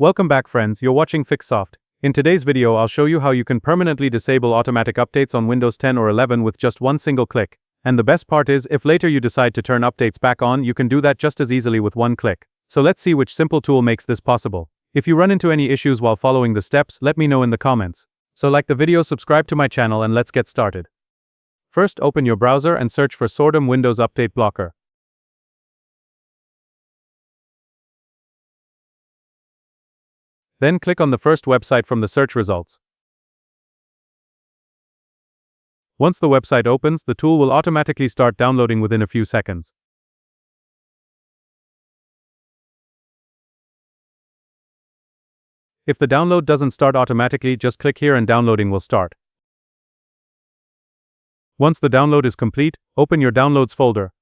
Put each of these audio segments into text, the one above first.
Welcome back friends, you're watching FAQs. In today's video I'll show you how you can permanently disable automatic updates on Windows 10 or 11 with just one single click. And the best part is, if later you decide to turn updates back on, you can do that just as easily with one click. So let's see which simple tool makes this possible. If you run into any issues while following the steps, let me know in the comments. So like the video, subscribe to my channel and let's get started. First, open your browser and search for Sordom Windows Update Blocker. Then click on the first website from the search results. Once the website opens, the tool will automatically start downloading within a few seconds. If the download doesn't start automatically, just click here and downloading will start. Once the download is complete, open your Downloads folder.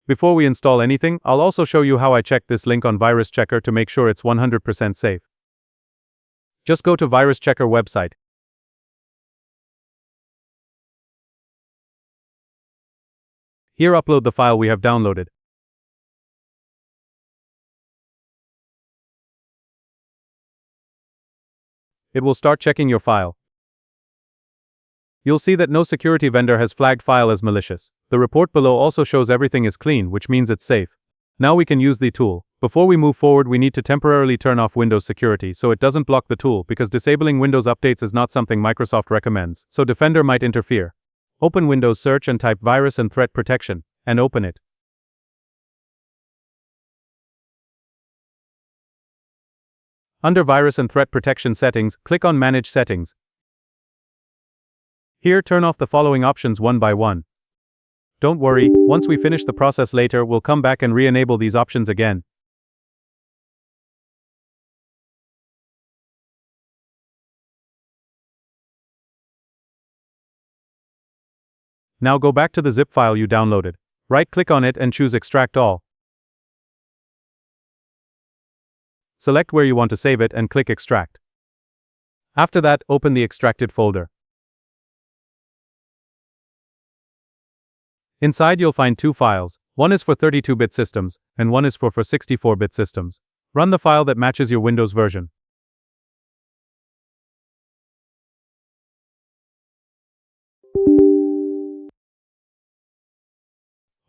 Before we install anything, I'll also show you how I check this link on Virus Checker to make sure it's 100% safe. Just go to Virus Checker website. Here upload the file we have downloaded. It will start checking your file. You'll see that no security vendor has flagged file as malicious. The report below also shows everything is clean, which means it's safe. Now we can use the tool. Before we move forward, we need to temporarily turn off Windows security so it doesn't block the tool, because disabling Windows updates is not something Microsoft recommends, so Defender might interfere. Open Windows Search and type Virus and Threat Protection, and open it. Under Virus and Threat Protection Settings, click on Manage Settings. Here, turn off the following options one by one. Don't worry, once we finish the process later, we'll come back and re-enable these options again. Now go back to the zip file you downloaded. Right-click on it and choose Extract All. Select where you want to save it and click Extract. After that, open the extracted folder. Inside you'll find two files. One is for 32-bit systems, and one is for 64-bit systems. Run the file that matches your Windows version.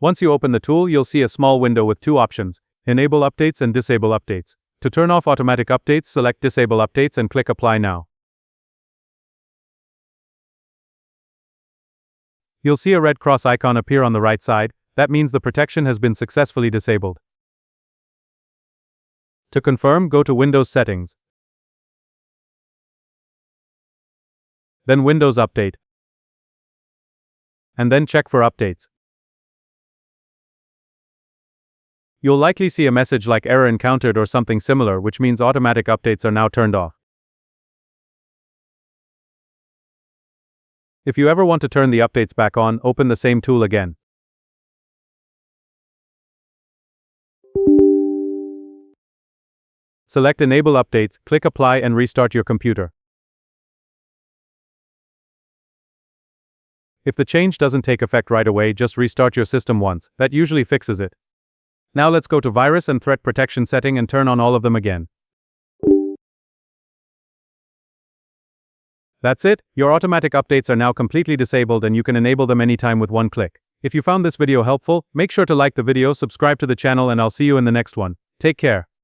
Once you open the tool, you'll see a small window with two options: Enable Updates and Disable Updates. To turn off automatic updates, select Disable Updates and click Apply Now. You'll see a red cross icon appear on the right side. That means the protection has been successfully disabled. To confirm, go to Windows Settings. Then Windows Update. And then check for updates. You'll likely see a message like Error Encountered or something similar, which means automatic updates are now turned off. If you ever want to turn the updates back on, open the same tool again. Select Enable Updates, click Apply and restart your computer. If the change doesn't take effect right away, just restart your system once. That usually fixes it. Now let's go to Virus and Threat Protection setting and turn on all of them again. That's it, your automatic updates are now completely disabled and you can enable them anytime with one click. If you found this video helpful, make sure to like the video, subscribe to the channel, and I'll see you in the next one. Take care.